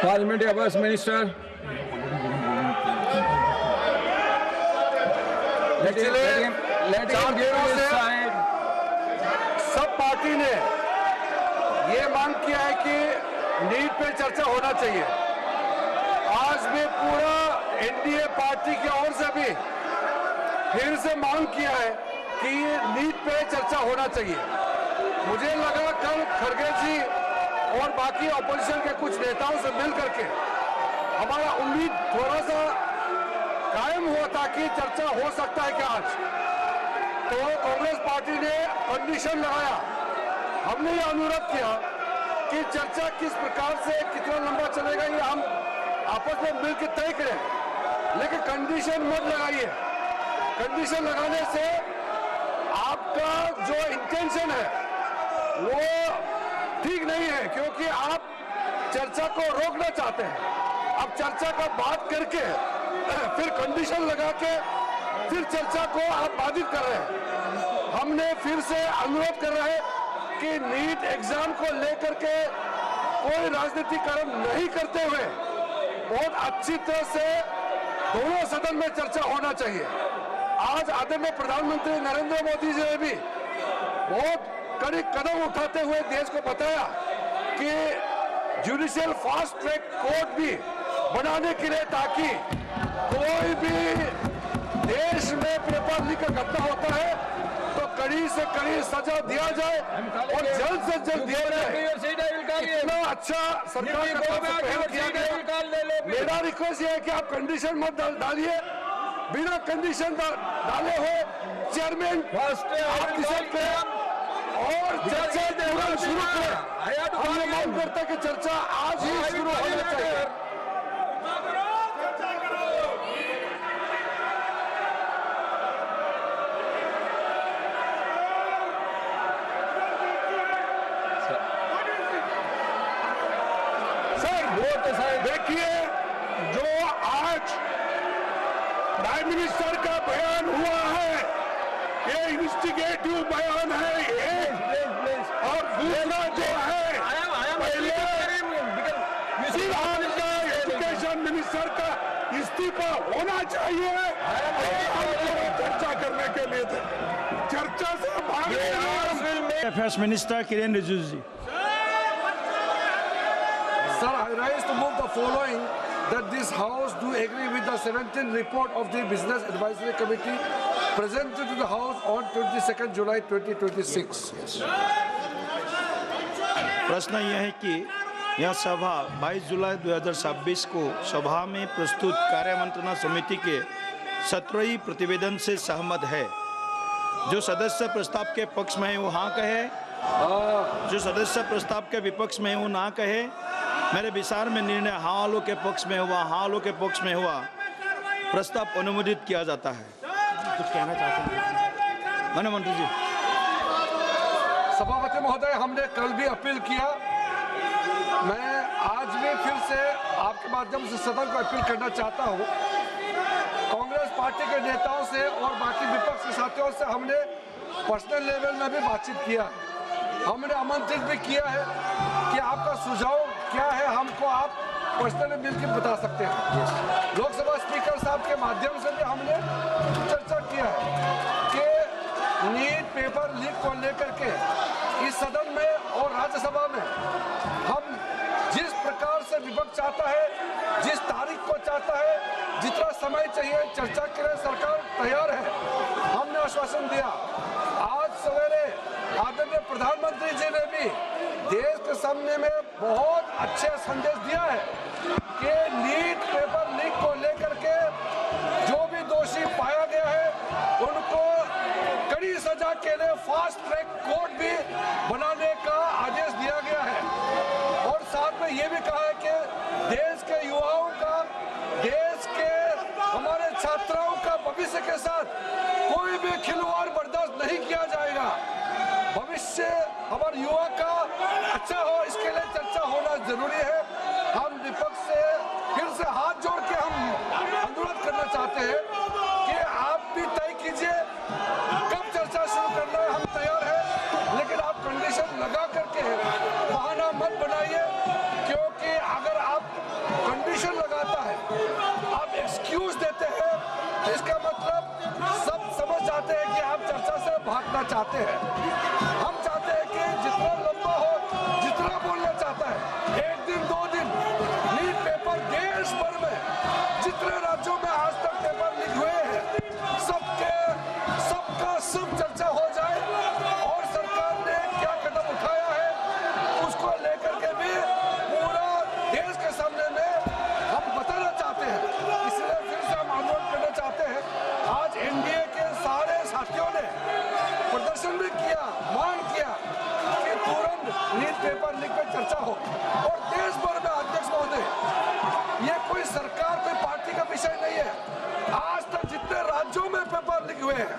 Parliamentary Affairs Minister. Let him give his side. सब party ने ये मांग किया है कि नीट पे चर्चा होना चाहिए। आज भी पूरा एनडीए पार्टी की ओर से भी फिर से मांग किया है कि नीट पे चर्चा होना चाहिए। मुझे लगा कल खड़गे जी और बाकी ऑपोजिशन के कुछ नेताओं से मिल करके हमारा उम्मीद थोड़ा सा कायम हुआ था कि चर्चा हो सकता है क्या आज। तो कांग्रेस पार्टी ने कंडीशन लगाया। हमने ये अनुरोध किया कि चर्चा किस प्रकार से कितना लंबा चलेगा ये हम आपस में मिलकर तय करें, लेकिन कंडीशन मत लगाइए। कंडीशन लगाने से आपका जो इंटेंशन है वो ठीक नहीं है, क्योंकि आप चर्चा को रोकना चाहते हैं। अब चर्चा का बात करके फिर कंडीशन लगा के फिर चर्चा को आप बाधित कर रहे हैं। हमने फिर से अनुरोध कर रहे हैं कि नीट एग्जाम को लेकर के कोई राजनीतिकरण नहीं करते हुए बहुत अच्छी तरह से दोनों सदन में चर्चा होना चाहिए। आज आदरणीय प्रधानमंत्री नरेंद्र मोदी जी ने भी बहुत कड़ी कदम उठाते हुए देश को बताया कि जुडिशियल फास्ट ट्रैक कोर्ट भी बनाने के लिए, ताकि कोई भी देश में पेपर लीक का घटना होता है तो कड़ी से कड़ी सजा दिया जाए और जल्द से जल्द दिया जाए। इतना अच्छा सरकार का पहल किया गया। मेरा रिक्वेस्ट ये है कि आप कंडीशन मत डालिए। बिना कंडीशन डाले हो चेयरमैन आप डिसाइड करें और चर्चा शुरू करें। हम ये मांग करते हैं कि चर्चा आज ही शुरू होना चाहिए। देखिए, जो आज प्राइम मिनिस्टर का बयान हुआ है ये इन्वेस्टिगेटिव बयान है ये, और दूसरा जो है पहले एजुकेशन मिनिस्टर का इस्तीफा होना चाहिए। चर्चा करने के लिए थे, चर्चा से भाग affairs minister Kiren Rijiju ji. Sir, I rise to move the following, that this House do agree with the 17th report of the Business Advisory Committee presented to the House on 22nd July 2026. प्रश्न यह है कि यह सभा 22 जुलाई 2026 को सभा में प्रस्तुत कार्यमंत्रणा समिति के 17वें प्रतिवेदन से सहमत है। जो सदस्य प्रस्ताव के पक्ष में है वो हाँ कहे, जो सदस्य प्रस्ताव के विपक्ष में है वो ना कहे। मेरे विचार में निर्णय हाँ वालों के पक्ष में हुआ, हाँ वालों के पक्ष में हुआ, प्रस्ताव अनुमोदित किया जाता है। कुछ कहना चाहते हैं माननीय मंत्री जी? सभापति महोदय, हमने कल भी अपील किया। मैं आज भी फिर से आपके माध्यम से सदन को अपील करना चाहता हूं। कांग्रेस पार्टी के नेताओं से और बाकी विपक्ष के साथियों से हमने पर्सनल लेवल में भी बातचीत किया। हमने आमंत्रित भी किया है कि आपका सुझाव क्या है हमको आप पर्सनली मिलकर बता सकते हैं। लोकसभा स्पीकर साहब के माध्यम से भी हमने चर्चा किया है कि नीट पेपर लीक को लेकर के इस सदन में और राज्यसभा में हम जिस प्रकार से विपक्ष चाहता है, जिस तारीख को चाहता है, जितना समय चाहिए चर्चा के लिए सरकार तैयार है। हमने आश्वासन दिया। आज सवेरे आदरणीय प्रधानमंत्री जी ने भी देश के सामने में बहुत अच्छे संदेश दिया है कि नीट पेपर लीक को लेकर के जो भी दोषी पाया गया है उनको कड़ी सजा के लिए फास्ट ट्रैक कोर्ट भी बनाने का आदेश दिया गया है। और साथ में ये भी कहा है कि देश के युवाओं का, देश के हमारे छात्राओं का भविष्य के साथ कोई भी खिलवाड़ बर्दाश्त नहीं किया जाएगा। भविष्य हमारे युवा का अच्छा हो, इसके लिए चर्चा होना जरूरी है। हम विपक्ष से फिर से हाथ जोड़ के हम अनुरोध करना चाहते हैं कि आप भी तय कीजिए कब चर्चा शुरू करना है। हम तैयार हैं, लेकिन आप कंडीशन लगा करके बहाना मत बनाइए, क्योंकि अगर आप चाहते हैं। हम चाहते हैं कि जितना लंबा हो, जितना बोलना चाहता है, 1 दिन 2 दिन लीक पेपर देश भर में जितने राज्यों में आज तक पेपर लीक हुए हैं सबका सब चर्चा हो जाए और सरकार ने क्या कदम उठाया है उसको लेकर के भी पूरा देश के सामने में हम बताना चाहते हैं। इसलिए फिर से हम आंदोलन करना चाहते हैं। आज एनडीए के सारे साथियों ने प्रदर्शन भी किया, मांग किया कि तुरंत नीट पेपर लीक पर चर्चा हो और देश भर में अध्यक्ष महोदय ये कोई सरकार कोई पार्टी का विषय नहीं है। आज तक जितने राज्यों में पेपर लीक हुए हैं,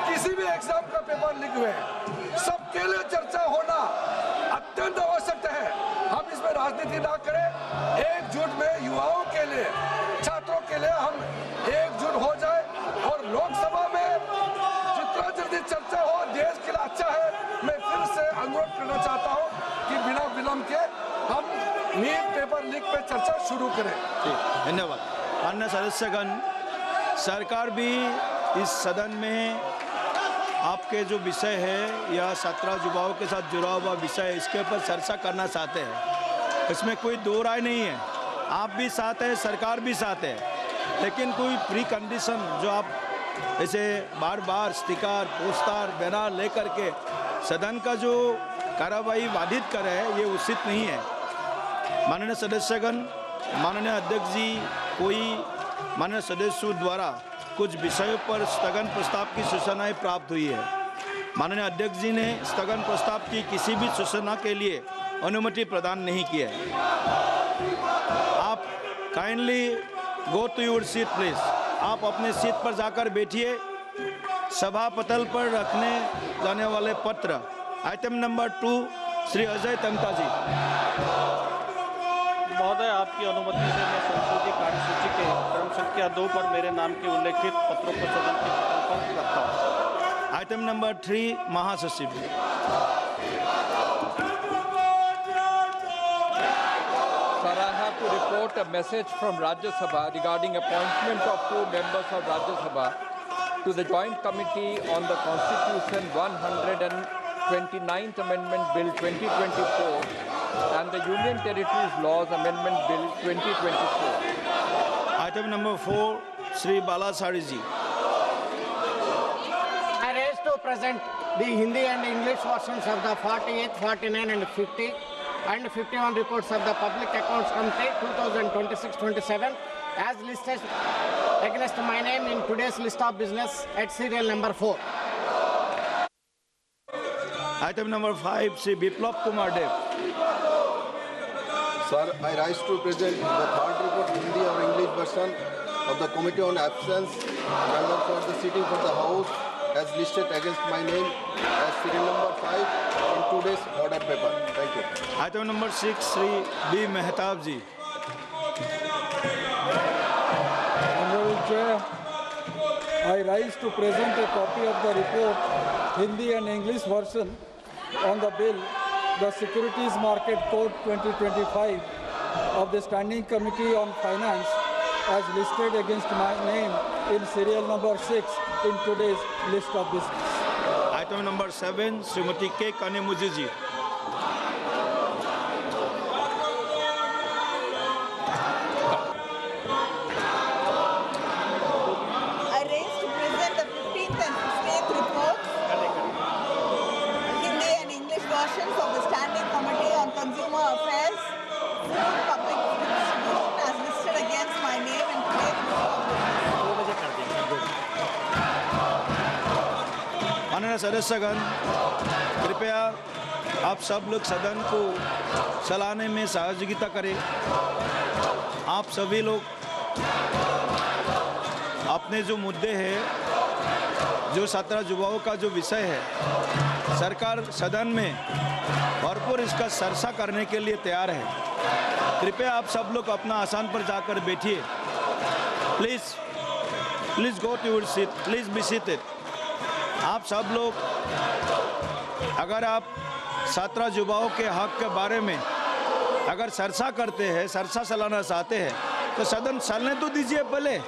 किसी भी एग्जाम का पेपर लीक हुए हैं, सबके लिए चर्चा होना अत्यंत आवश्यक है। हम इसमें राजनीति ना करें, एकजुट में युवाओं के लिए, छात्रों के लिए हम एकजुट हो जाए और लोकसभा में जितना जल्दी चर्चा हो देश के लिए अच्छा है। मैं फिर से अनुरोध करना चाहता हूं कि बिना विलंब के हम नीट पेपर लीक पे चर्चा शुरू करें। धन्यवाद। अन्य सदस्यगण, सरकार भी इस सदन में आपके जो विषय है या 17 युवाओं के साथ जुड़ा हुआ विषय है इसके ऊपर चर्चा करना चाहते हैं। इसमें कोई दो राय नहीं है। आप भी साथ हैं, सरकार भी साथ है, लेकिन कोई प्री कंडीशन जो आप ऐसे बार बार स्टिकर पोस्टर बैनर लेकर के सदन का जो कार्रवाई बाधित करे ये उचित नहीं है। माननीय सदस्यगण, माननीय अध्यक्ष जी कोई माननीय सदस्यों द्वारा कुछ विषयों पर स्थगन प्रस्ताव की सूचनाएं प्राप्त हुई है। माननीय अध्यक्ष जी ने स्थगन प्रस्ताव की किसी भी सूचना के लिए अनुमति प्रदान नहीं की है। आप kindly go to your seat please. आप अपने सीट पर जाकर बैठिए। सभा पटल पर रखने जाने वाले पत्र आइटम नंबर 2 श्री अजय तमता जी। महोदय, आपकी अनुमति से मैं संशोधित कार्यसूची के क्रम संख्या 2 पर मेरे नाम के उल्लेखित पत्रों को सदन के पटल पर रखता हूँ। आइटम नंबर 3 महासचिव जी। Sir, I have to report a message from Rajya Sabha regarding appointment of 2 members of Rajya Sabha to the Joint Committee on the Constitution 129th Amendment Bill 2024 and the Union Territories Laws Amendment Bill 2024. Item number 4 Shri Balasari ji. I raise to present the Hindi and English versions of the 48, 49 and 50 and 51 reports of the Public Accounts Committee 2026-27 as listed against my name in today's list of business at serial number 4. Item number 5 Shri Biplab Kumar Deb. Sir, I rise to present the third report, Hindi or English version of the Committee on Absence, member for the sitting for the House, as listed against my name as serial number 5 in today's order paper. Thank you. Item number 6 Shri B Mahtab ji. Honorable Chair, I rise to present a copy of the report, Hindi and English version, on the bill, the Securities Market Code 2025 of the Standing Committee on Finance, as listed against my name in serial number 6 in today's list of business. Item number 7 Shrimati के कानीमुजी जी। I raise to present the 15th and 16th reports, Hindi and English versions of the Standing Committee on Consumer Affairs, Food, Public Distribution as listed against my name in today's list of business. माननीय सदस्यगण, कृपया आप सब लोग सदन को चलाने में सहयोगिता करें। आप सभी लोग अपने जो मुद्दे हैं, जो 17 युवाओं का जो विषय है, सरकार सदन में भरपूर इसका चर्चा करने के लिए तैयार है। कृपया आप सब लोग अपना आसन पर जाकर बैठिए। Please go to your seat, please be seated. आप सब लोग अगर आप 17 युवाओं के हक के बारे में अगर चर्चा करते हैं, चर्चा चलाना चाहते हैं, तो सदन चलने तो दीजिए पहले।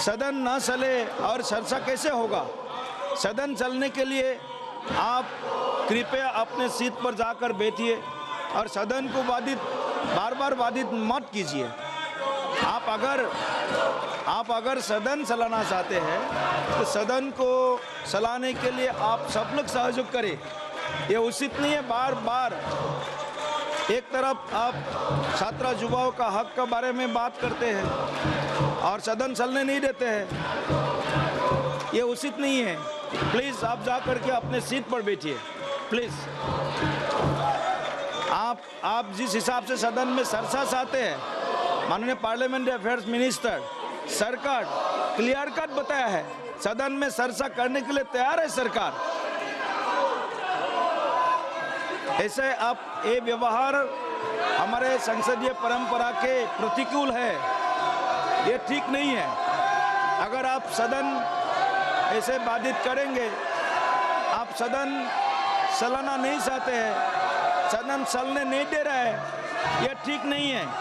सदन ना चले और चर्चा कैसे होगा? सदन चलने के लिए आप कृपया अपने सीट पर जाकर बैठिए और सदन को बार बार बाधित मत कीजिए। आप अगर सदन चलाना चाहते हैं तो सदन को चलाने के लिए आप सब लोग सहयोग करें। ये उचित नहीं है बार बार एक तरफ आप छात्र युवाओं का हक के बारे में बात करते हैं और सदन चलने नहीं देते हैं। ये उचित नहीं है। प्लीज़ आप जा करके अपने सीट पर बैठिए प्लीज़। आप जिस हिसाब से सदन में चर्चा चाहते हैं, माननीय पार्लियामेंट्री अफेयर्स मिनिस्टर सरकार क्लियर कट बताया है, सदन में चर्चा करने के लिए तैयार है सरकार। ऐसे आप ये व्यवहार हमारे संसदीय परंपरा के प्रतिकूल है, ये ठीक नहीं है। अगर आप सदन ऐसे बाधित करेंगे, आप सदन चलाना नहीं चाहते हैं, सदन चलने नहीं दे रहा है, ये ठीक नहीं है।